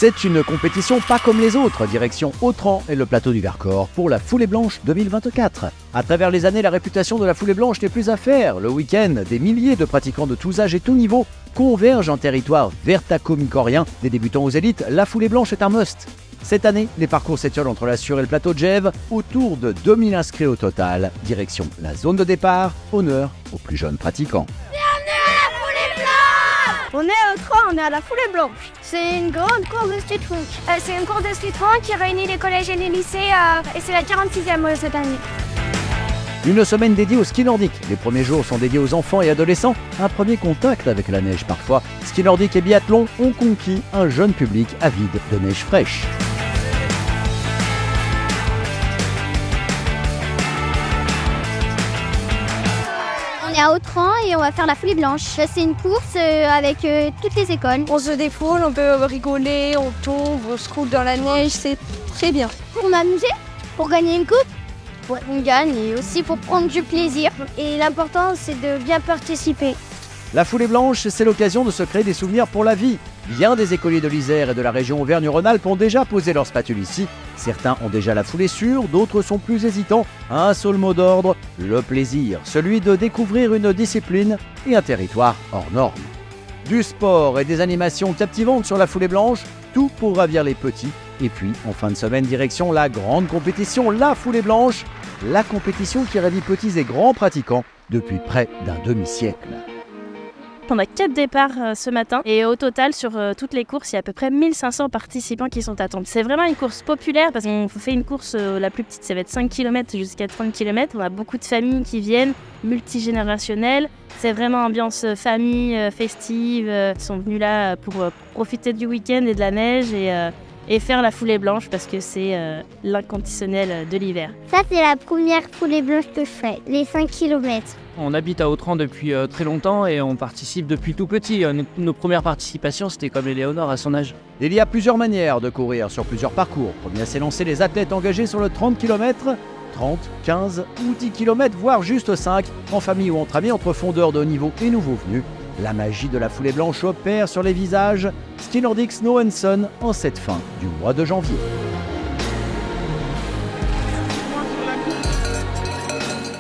C'est une compétition pas comme les autres, direction Autran et le plateau du Vercors pour la Foulée Blanche 2024. À travers les années, la réputation de la Foulée Blanche n'est plus à faire. Le week-end, des milliers de pratiquants de tous âges et tous niveaux convergent en territoire vertaco-micorien. Des débutants aux élites, la Foulée Blanche est un must. Cette année, les parcours s'étiolent entre la Sûre et le plateau de Gèvres, autour de 2000 inscrits au total. Direction la zone de départ, honneur aux plus jeunes pratiquants. On est au 3, on est à la Foulée Blanche. C'est une grande course de street folk. C'est une course de street folk qui réunit les collèges et les lycées et c'est la 46e cette année. Une semaine dédiée au ski nordique. Les premiers jours sont dédiés aux enfants et adolescents. Un premier contact avec la neige parfois. Ski nordique et biathlon ont conquis un jeune public avide de neige fraîche. On est à Autran et on va faire la Foulée Blanche. C'est une course avec toutes les écoles. On se défoule, on peut rigoler, on tombe, on se roule dans la neige, c'est très bien. Pour m'amuser, pour gagner une coupe, on gagne et aussi pour prendre du plaisir. Et l'important, c'est de bien participer. La Foulée Blanche, c'est l'occasion de se créer des souvenirs pour la vie. Bien des écoliers de l'Isère et de la région Auvergne-Rhône-Alpes ont déjà posé leur spatule ici. Certains ont déjà la foulée sûre, d'autres sont plus hésitants. Un seul mot d'ordre, le plaisir, celui de découvrir une discipline et un territoire hors norme. Du sport et des animations captivantes sur la Foulée Blanche, tout pour ravir les petits. Et puis, en fin de semaine, direction la grande compétition, la Foulée Blanche, la compétition qui ravit petits et grands pratiquants depuis près d'un demi-siècle. On a 4 départs ce matin et au total sur toutes les courses il y a à peu près 1500 participants qui sont attendus. C'est vraiment une course populaire parce qu'on fait une course, la plus petite ça va être 5 km jusqu'à 30 km. On a beaucoup de familles qui viennent, multigénérationnelles. C'est vraiment ambiance famille, festive. Ils sont venus là pour profiter du week-end et de la neige et faire la Foulée Blanche parce que c'est l'inconditionnel de l'hiver. Ça c'est la première Foulée Blanche que je fais, les 5 km. On habite à Autran depuis très longtemps et on participe depuis tout petit. Nos premières participations, c'était comme Éléonore à son âge. Il y a plusieurs manières de courir sur plusieurs parcours. Premier à s'élancer les athlètes engagés sur le 30 km, 30, 15 ou 10 km, voire juste 5, en famille ou entre amis, entre fondeurs de haut niveau et nouveaux venus. La magie de la Foulée Blanche opère sur les visages. Ski Nordic Snow and Sun en cette fin du mois de janvier.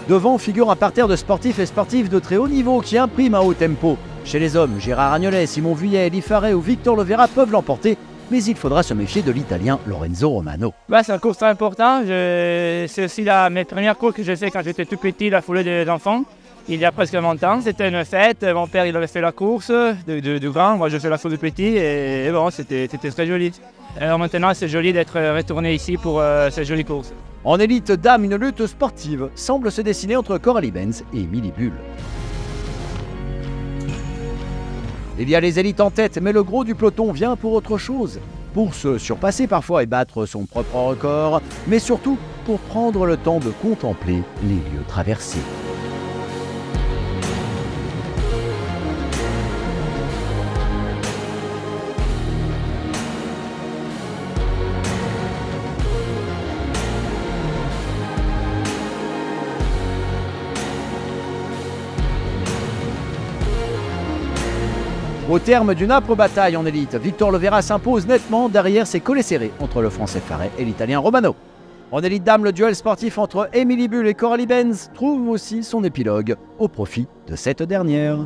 Devant figure un parterre de sportifs et sportives de très haut niveau qui impriment un haut tempo. Chez les hommes, Gérard Agnolet, Simon Vuillet, Elie Farret ou Victor Lovera peuvent l'emporter, mais il faudra se méfier de l'Italien Lorenzo Romano. C'est un course très important. C'est aussi mes premières courses que j'ai fait quand j'étais tout petit, la foulée des enfants. Il y a presque 20 ans, c'était une fête. Mon père il avait fait la course de grand, moi je fais la foulée de petit et bon, c'était très joli. Alors maintenant c'est joli d'être retourné ici pour cette jolie course. En élite dame, une lutte sportive semble se dessiner entre Coralie Benz et Émilie Bull. Il y a les élites en tête, mais le gros du peloton vient pour autre chose. Pour se surpasser parfois et battre son propre record, mais surtout pour prendre le temps de contempler les lieux traversés. Au terme d'une âpre bataille en élite, Victor Lovera s'impose nettement derrière ses collets serrés entre le français Farret et l'italien Romano. En élite dame, le duel sportif entre Émilie Bull et Coralie Benz trouve aussi son épilogue au profit de cette dernière.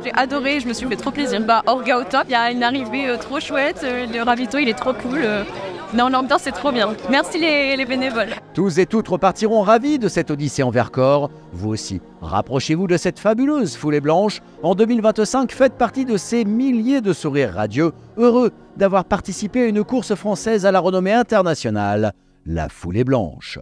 J'ai adoré, je me suis fait trop plaisir. Orga au top, il y a une arrivée trop chouette, le ravito il est trop cool. Non, l'ambiance c'est trop bien. Merci les bénévoles. Tous et toutes repartiront ravis de cette odyssée en Vercors. Vous aussi, rapprochez-vous de cette fabuleuse Foulée Blanche. En 2025, faites partie de ces milliers de sourires radieux, heureux d'avoir participé à une course française à la renommée internationale, la Foulée Blanche.